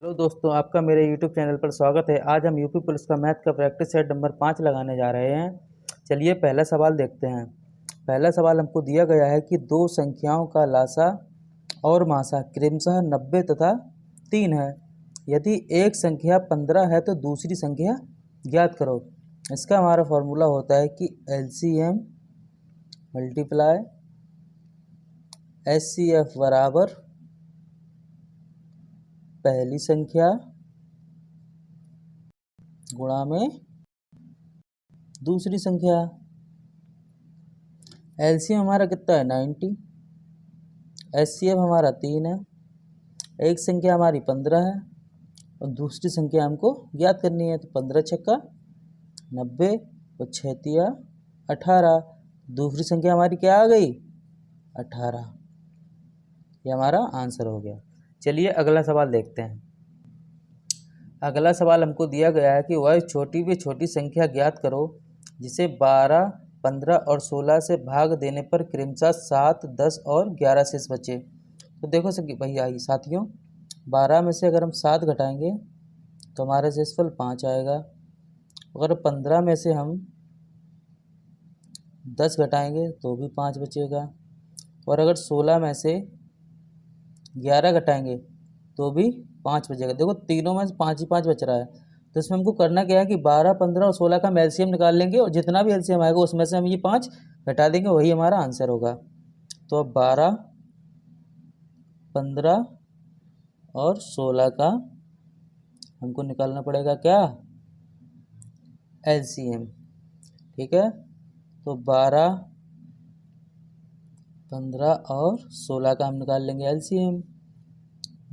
Hello दोस्तों, आपका मेरे यूट्यूब चैनल पर स्वागत है। आज हम यूपी पुलिस का मैथ का प्रैक्टिस सेट नंबर 5 लगाने जा रहे हैं। चलिए पहला सवाल देखते हैं। पहला सवाल हमको दिया गया है कि दो संख्याओं का लासा और मासा क्रमशः 90 तथा 3 है। यदि एक संख्या 15 है तो दूसरी संख्या ज्ञात करो। इसका हमारा फॉर्मूला होता है कि LCM मल्टीप्लाई HCF बराबर पहली संख्या गुणा में दूसरी संख्या। LCM हमारा कितना है 90, HCF हमारा 3 है, एक संख्या हमारी 15 है और दूसरी संख्या हमको ज्ञात करनी है। तो 15 छक्का 90 और 6 तिया 18। दूसरी संख्या हमारी क्या आ गई 18। ये हमारा आंसर हो गया। चलिए अगला सवाल देखते हैं। अगला सवाल हमको दिया गया है कि वह छोटी व छोटी संख्या ज्ञात करो जिसे 12, 15 और 16 से भाग देने पर क्रमशः 7, 10 और 11 शेष बचे। तो देखो भैया साथियों, 12 में से अगर हम 7 घटाएंगे तो हमारा शेषफल 5 आएगा। अगर 15 में से हम 10 घटाएंगे तो भी 5 बचेगा। और अगर 16 में से 11 घटाएंगे तो भी 5 बचेगा। देखो तीनों में 5 ही 5 बच रहा है। तो इसमें हमको करना क्या है कि 12, 15 और 16 का हम LCM निकाल लेंगे और जितना भी LCM आएगा उसमें से हम ये 5 घटा देंगे, वही हमारा आंसर होगा। तो अब 12, 15 और 16 का हमको निकालना पड़ेगा क्या LCM। ठीक है, तो 12, 15 और 16 का हम निकाल लेंगे LCM।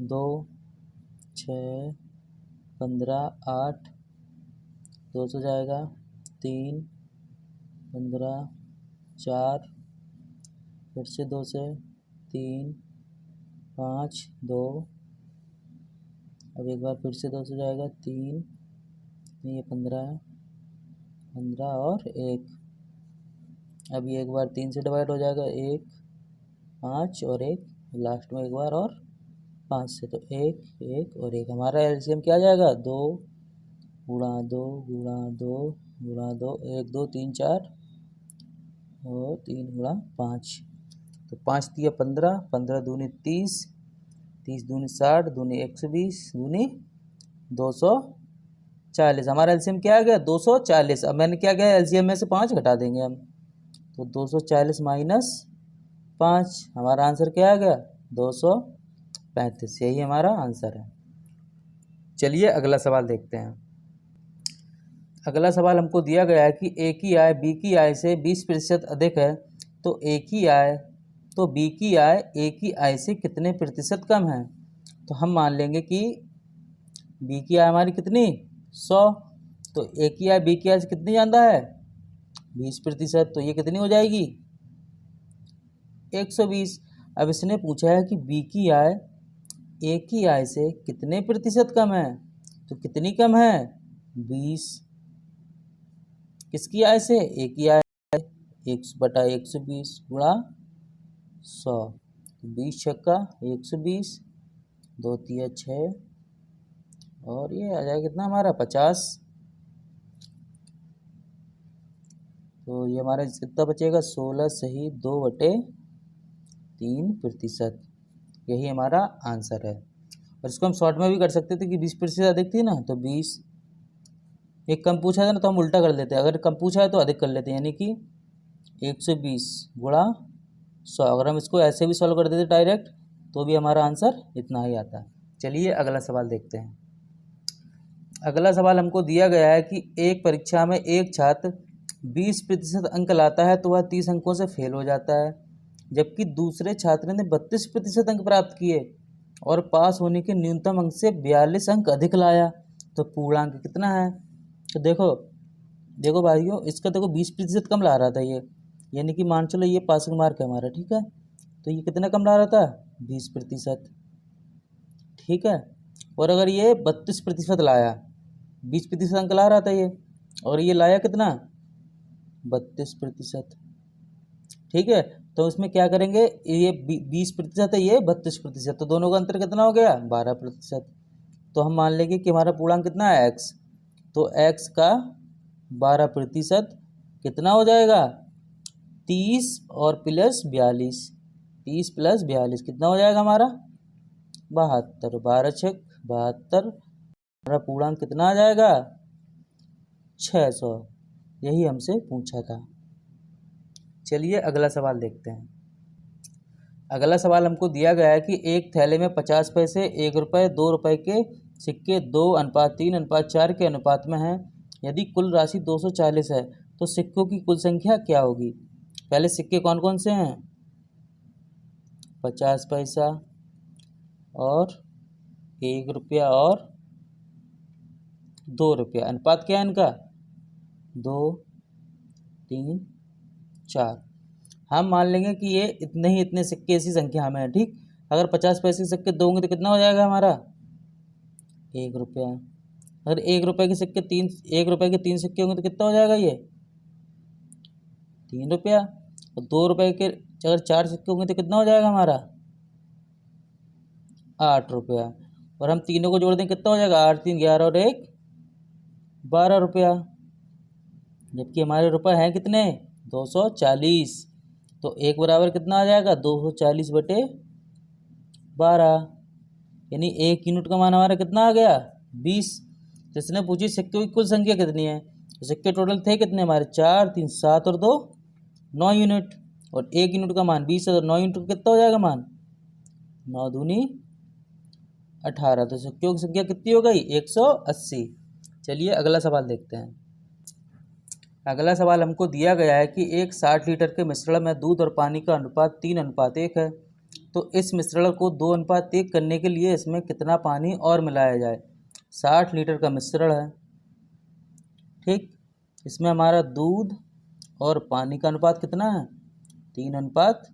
2, 6, 15, 8, 2 से जाएगा 3, 15, 4, फिर से 2 से 3, 5, 2, अब एक बार फिर से 2 से जाएगा 3, ये 15 है, 15 और 1। अब ये एक बार 3 से डिवाइड हो जाएगा 1, 5 और 1, लास्ट में एक बार और 5 से, तो 1, 1 और 1। हमारा LCM क्या आ जाएगा 2 गुणा 2 गुणा 2 गुणा 2, 1, 2, 3, 4 और 3 गुणा 5। तो 5 तिया 15, 15 दूनी 30, 30 दूनी 60, दूनी 120, दूनी 240। हमारा LCM क्या आ गया 240। अब मैंने क्या किया LCM में से 5 घटा देंगे हम, तो 240 माइनस 5, हमारा आंसर क्या आ गया 235। यही हमारा आंसर है। चलिए अगला सवाल देखते हैं। अगला सवाल हमको दिया गया है कि A की आय B की आय से 20% अधिक है, तो A की आय तो B की आय A की आय से कितने प्रतिशत कम है। तो हम मान लेंगे कि B की आय हमारी कितनी 100, तो A की आय B की आय से कितनी ज़्यादा है 20%, तो ये कितनी हो जाएगी 120। अब इसने पूछा है कि B की आय A की आय से कितने प्रतिशत कम है, तो कितनी कम है 20। किसकी आय से A की आय 1/120 गुणा 100, 20 छक्का 120, 2 तिया 6 और ये आ जाएगा कितना हमारा 50। तो ये हमारा कितना बचेगा 16 सही 2/3%। यही हमारा आंसर है। और इसको हम शॉर्ट में भी कर सकते थे कि 20% अधिक थी ना, तो 20, एक कम पूछा था ना तो हम उल्टा कर लेते हैं, अगर कम पूछा है तो अधिक कर लेते हैं, यानी कि 120 गुणा 100। अगर हम इसको ऐसे भी सॉल्व कर देते डायरेक्ट तो भी हमारा आंसर इतना ही आता है। चलिए अगला सवाल देखते हैं। अगला सवाल हमको दिया गया है कि एक परीक्षा में एक छात्र 20% अंक लाता है तो वह 30 अंकों से फेल हो जाता है, जबकि दूसरे छात्र ने 32% अंक प्राप्त किए और पास होने के न्यूनतम अंक से 42 अंक अधिक लाया। तो पूर्णांक कितना है। तो देखो देखो भाइयों, इसका देखो 20% कम ला रहा था ये, यानी कि मान चलो ये पासिंग मार्क है हमारा। ठीक है, तो ये कितना कम ला रहा था 20%। ठीक है, और अगर ये 32% लाया, 20% अंक ला रहा था ये, और ये लाया कितना 32%। ठीक है, तो इसमें क्या करेंगे, ये 20% है, ये 32%, तो दोनों का अंतर कितना हो गया 12%। तो हम मान लेंगे कि हमारा पूर्णांक कितना है x, तो x का 12% कितना हो जाएगा 30 और प्लस 42, 30 प्लस 42 कितना हो जाएगा हमारा 72, 12 छक 72, हमारा पूर्णांक कितना आ जाएगा 600। यही हमसे पूछा था। चलिए अगला सवाल देखते हैं। अगला सवाल हमको दिया गया है कि एक थैले में 50 पैसे, 1 रुपये, 2 रुपये के सिक्के 2:3:4 के अनुपात में हैं। यदि कुल राशि 240 है तो सिक्कों की कुल संख्या क्या होगी। पहले सिक्के कौन कौन से हैं 50 पैसा और 1 रुपया और 2 रुपया। अनुपात क्या है इनका 2, 3, 4। हम मान लेंगे कि ये इतने ही इतने सिक्के इसी संख्या में है। ठीक, अगर 50 पैसे के सिक्के 2 होंगे तो कितना हो जाएगा हमारा 1 रुपया। अगर 1 रुपये के सिक्के 1 रुपये के 3 सिक्के होंगे तो कितना हो जाएगा ये 3 रुपया। और 2 रुपये के अगर 4 सिक्के होंगे तो कितना हो जाएगा हमारा 8 रुपया। और हम तीनों को जोड़ दें कितना हो जाएगा 8, 3, 11 और 1 12 रुपया। जबकि हमारे रुपये हैं कितने 240, तो 1 बराबर कितना आ जाएगा 240/12, यानी 1 यूनिट का मान हमारा कितना आ गया 20। जिसने पूछी सिक्कों की कुल संख्या कितनी है, तो सिक्के टोटल थे कितने हमारे 4, 3, 7 और 2 9 यूनिट, और 1 यूनिट का मान 20 है तो 9 यूनिट का कितना हो जाएगा मान 9 दूनी 18, तो सिक्कों की संख्या कितनी हो गई 180। चलिए अगला सवाल देखते हैं। अगला सवाल हमको दिया गया है कि एक 60 लीटर के मिश्रण में दूध और पानी का अनुपात 3:1 है। तो इस मिश्रण को 2:1 करने के लिए इसमें कितना पानी और मिलाया जाए। 60 लीटर का मिश्रण है, ठीक, इसमें हमारा दूध और पानी का अनुपात कितना है 3:1।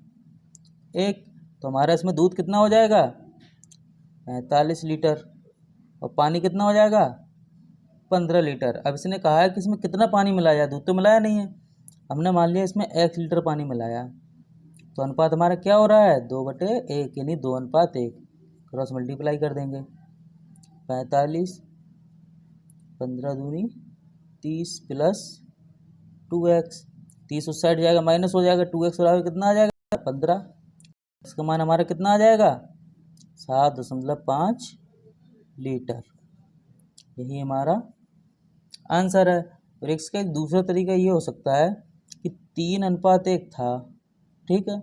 तो हमारा इसमें दूध कितना हो जाएगा 45 लीटर और पानी कितना हो जाएगा 15 लीटर। अब इसने कहा है कि इसमें कितना पानी मिलाया, दूध तो मिलाया नहीं है, हमने मान लिया इसमें 1 लीटर पानी मिलाया। तो अनुपात हमारा क्या हो रहा है 2/1, यानी 2:1। क्रॉस मल्टीप्लाई कर देंगे 45, 15 दूनी 30 प्लस 2x, 30 उस साइड जाएगा माइनस हो जाएगा, 2x बराबर कितना आ जाएगा 15। इसका मान हमारा कितना आ जाएगा 7.5 लीटर। यही हमारा आंसर है। और इसका एक दूसरा तरीका ये हो सकता है कि 3:1 था, ठीक है,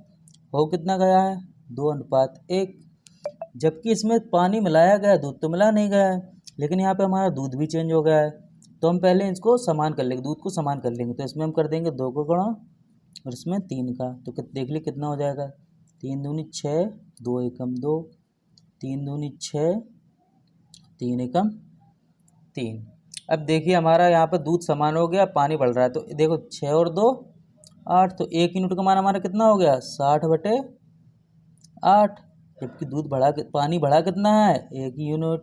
हो कितना गया है 2:1, जबकि इसमें पानी मिलाया गया, दूध तो मिला नहीं गया है, लेकिन यहाँ पे हमारा दूध भी चेंज हो गया है। तो हम पहले इसको समान कर लेंगे, दूध को समान कर लेंगे। तो इसमें हम कर देंगे 2 को गुणा और इसमें 3 का, तो देख ली कितना हो जाएगा 3 दूनी 6, 2 एकम 2, 3 दूनी 6, 3 एकम 3। अब देखिए हमारा यहाँ पर दूध समान हो गया, पानी बढ़ रहा है, तो देखो 6 और 2 8, तो 1 यूनिट का मान हमारा कितना हो गया 60/8। जबकि दूध बढ़ा के पानी बढ़ा कितना है 1 यूनिट,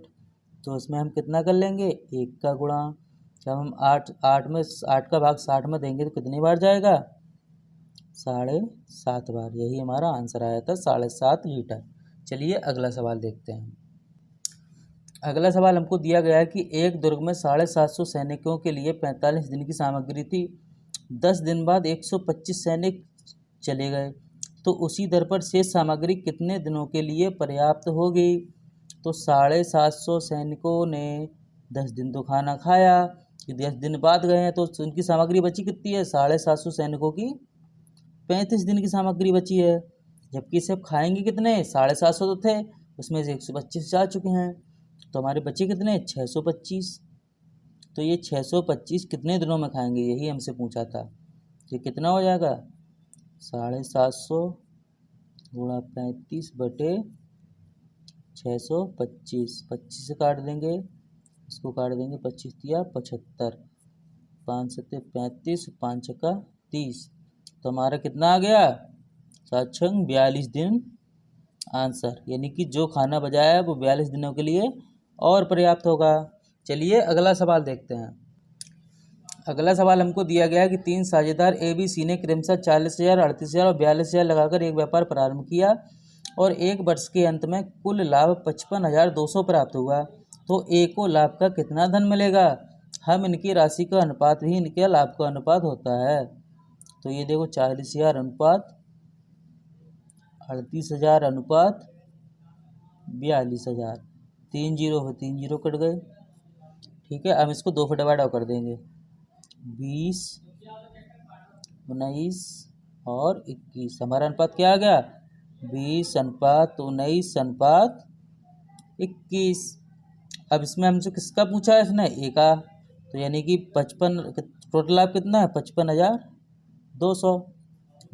तो इसमें हम कितना कर लेंगे 1 का गुणा। जब हम 8 का भाग 60 में देंगे तो कितनी बार जाएगा 7.5 बार। यही हमारा आंसर आया था 7.5 लीटर। चलिए अगला सवाल देखते हैं। अगला सवाल हमको दिया गया है कि एक दुर्ग में 750 सैनिकों के लिए 45 दिन की सामग्री थी। 10 दिन बाद 125 सैनिक चले गए, तो उसी दर पर शेष सामग्री कितने दिनों के लिए पर्याप्त होगी। तो 750 सैनिकों ने 10 दिन तो खाना खाया, 10 दिन बाद गए हैं तो उनकी सामग्री बची कितनी है 750 सैनिकों की 35 दिन की सामग्री बची है। जबकि इसे अब खाएंगे कितने 750 तो थे, उसमें से 125 जा चुके हैं, तो हमारे बचे कितने 625। तो ये 625 कितने दिनों में खाएंगे, यही हमसे पूछा था। ये कितना हो जाएगा 750 गुणा 35/625, 25 से काट देंगे, इसको काट देंगे 25 दिया 75, 5 7 35, 5 छक्का 30, तो हमारा कितना आ गया 7 छंग 42 दिन आंसर, यानी कि जो खाना बचाया है वो 42 दिनों के लिए और पर्याप्त होगा। चलिए अगला सवाल देखते हैं। अगला सवाल हमको दिया गया है कि 3 साझेदार ABC ने क्रमशः 40,000, 38,000 और 42,000 लगाकर एक व्यापार प्रारंभ किया और 1 वर्ष के अंत में कुल लाभ 55,200 प्राप्त हुआ। तो ए को लाभ का कितना धन मिलेगा। हम इनकी राशि का अनुपात भी इनके लाभ का अनुपात होता है। तो ये देखो 40,000 अनुपात 38,000 अनुपात 42,000, 3 जीरो हो 3 जीरो कट गए। ठीक है, अब इसको 2 से डिवाइड कर देंगे, 20, 19 और 21। हमारा अनुपात क्या आ गया, 20 अनुपात 19 अनुपात 21। अब इसमें हमसे किसका पूछा है इसने, ए का, तो यानी कि 55, टोटल लाभ कितना है 55,200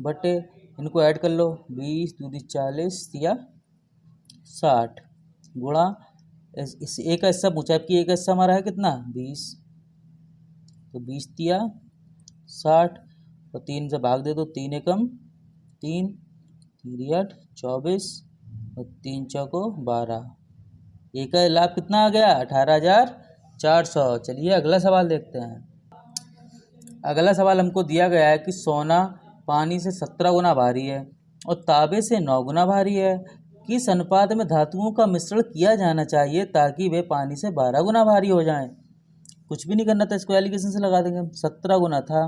बटे, इनको ऐड कर लो, 20 दूनी 40 या 60 गुणा इस ए का हिस्सा पूछा है, कि ए का हिस्सा हमारा है कितना 20, तो 20 दिया 60 और 3 से भाग दे दो, 3 एकम 3, 3 8 24 और 3 चौको 12। ए का लाभ कितना आ गया 18,400। चलिए अगला सवाल देखते हैं। अगला सवाल हमको दिया गया है कि सोना पानी से 17 गुना भारी है और तांबे से 9 गुना भारी है। किस अनुपात में धातुओं का मिश्रण किया जाना चाहिए ताकि वे पानी से 12 गुना भारी हो जाएं। कुछ भी नहीं करना था, इसको एलिगेशन से लगा देंगे। 17 गुना था,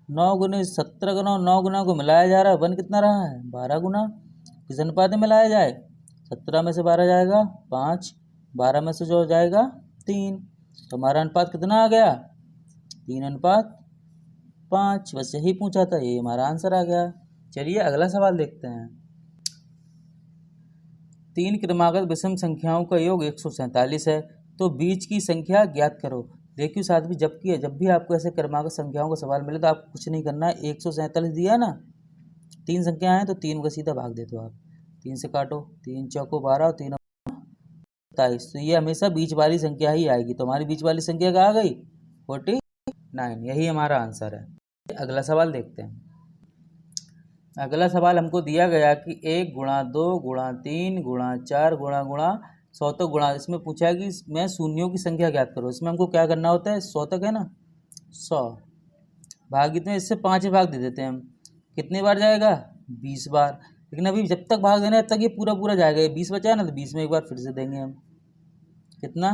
9 गुने 17 गुना 9 गुना को मिलाया जा रहा है, बन कितना रहा है 12 गुना। किस अनुपात में मिलाया जाए, 17 में से 12 जाएगा 5, 12 में से जो जाएगा 3, तो हमारा अनुपात कितना आ गया 3 अनुपात 5। बस यही पूछा था, ये हमारा आंसर आ गया। चलिए अगला सवाल देखते हैं। 3 क्रमागत विषम संख्याओं का योग 147 है, तो बीच की संख्या ज्ञात करो। देखिए साथ भी जब भी आपको ऐसे क्रमागत संख्याओं का सवाल मिले तो आपको कुछ नहीं करना है, 147 दिया ना, 3 संख्या हैं तो 3 का सीधा भाग दे दो आप, 3 से काटो, 3 चौको 12 और 3 27, तो ये हमेशा बीच वाली संख्या ही आएगी। तो हमारी बीच वाली संख्या क्या आ गई 49, यही हमारा आंसर है। अगला सवाल देखते हैं। अगला सवाल हमको दिया गया कि 1 गुणा 2 गुणा 3 गुणा 4 गुणा गुणा शतक गुणा, इसमें पूछा है कि मैं शून्यों की संख्या ज्ञात करो। इसमें हमको क्या करना होता है, शतक है ना 100 भाग कितने, इससे 5 भाग दे देते हैं हम, कितने बार जाएगा 20 बार। लेकिन अभी जब तक भाग देना है तब तक ये पूरा पूरा जाएगा, ये 20 बचा है ना, तो 20 में एक बार फिर से देंगे हम, कितना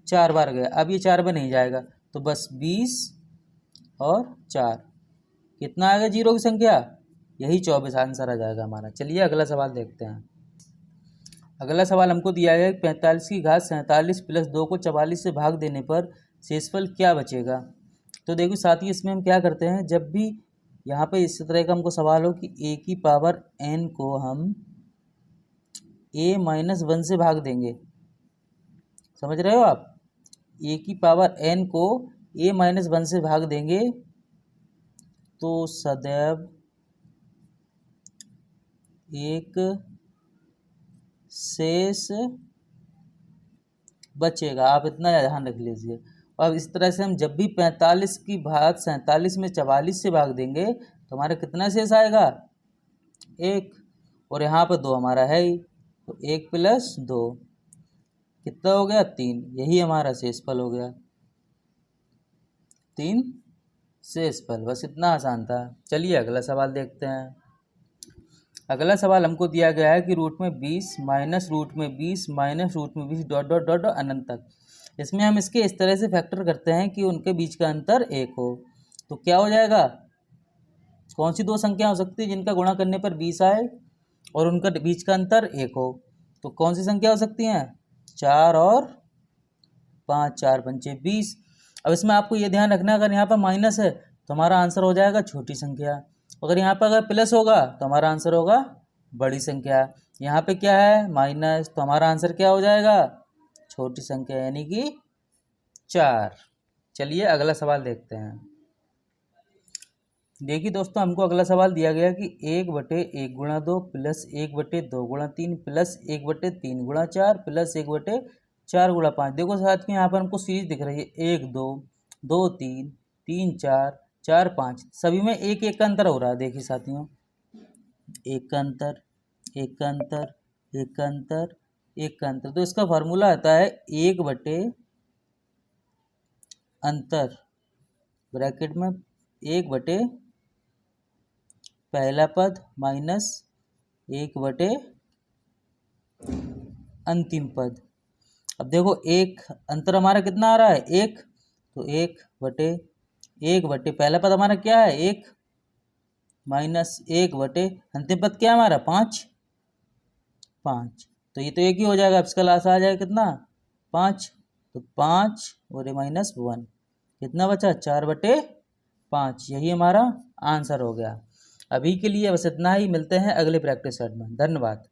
4 बार गया। अब ये 4 में नहीं जाएगा, तो बस 20 और 4 कितना आ गया जीरो की संख्या, यही 24 आंसर आ जाएगा हमारा। चलिए अगला सवाल देखते हैं। अगला सवाल हमको दिया गया 45 की घात 47 प्लस 2 को 44 से भाग देने पर शेषफल क्या बचेगा। तो देखो साथियों, इसमें हम क्या करते हैं, जब भी यहाँ पे इस तरह का हमको सवाल हो कि a की पावर n को हम a-1 से भाग देंगे, समझ रहे हो आप, a की पावर n को a-1 से भाग देंगे तो सदैव एक शेष बचेगा। आप इतना ध्यान रख लीजिए। अब इस तरह से हम जब भी 45 की घात 47 में 44 से भाग देंगे तो हमारा कितना शेष आएगा 1, और यहाँ पर 2 हमारा है ही, तो 1 प्लस 2 कितना हो गया 3, यही हमारा शेषफल हो गया 3 शेषफल। बस इतना आसान था। चलिए अगला सवाल देखते हैं। अगला सवाल हमको दिया गया है कि रूट में 20 माइनस रूट में 20 माइनस रूट में 20 डॉट डॉट डॉट अनंत तक। इसमें हम इसके इस तरह से फैक्टर करते हैं कि उनके बीच का अंतर 1 हो, तो क्या हो जाएगा, कौन सी 2 संख्या हो सकती है जिनका गुणा करने पर 20 आए और उनका बीच का अंतर 1 हो, तो कौन सी संख्या हो सकती हैं 4 और 5, 4 पंचे 20। अब इसमें आपको ये ध्यान रखना, अगर यहाँ पर माइनस है तो हमारा आंसर हो जाएगा छोटी संख्या, अगर यहाँ पर अगर प्लस होगा तो हमारा आंसर होगा बड़ी संख्या। यहाँ पे क्या है माइनस, तो हमारा आंसर क्या हो जाएगा छोटी संख्या यानी कि 4। चलिए अगला सवाल देखते हैं। देखिए दोस्तों, हमको अगला सवाल दिया गया कि 1/1 गुणा 2 प्लस 1/2 गुणा 3 प्लस 1/3 गुणा 4 प्लस 1/4 गुणा 5। देखो साथियों, यहाँ पर हमको सीरीज दिख रही है 1 2 2 3 3 4 4 5, सभी में एक एक का अंतर हो रहा है। देखिए साथियों, एक का अंतर, एक का अंतर, एक का अंतर, एक का अंतर, तो इसका फार्मूला आता है 1/, अंतर ब्रैकेट में 1/, पहला पद माइनस 1/, अंतिम पद। अब देखो एक अंतर हमारा कितना आ रहा है, एक, तो एक बटे पहला पद हमारा क्या है, एक, माइनस एक बटे अंतिम पद क्या है हमारा, 5, तो ये तो एक ही हो जाएगा, अब इसका लासा आ जाएगा कितना, 5, तो 5 और ये -1 कितना बचा, 4/5। यही हमारा आंसर हो गया। अभी के लिए बस इतना ही, मिलते हैं अगले प्रैक्टिस सेट में। धन्यवाद।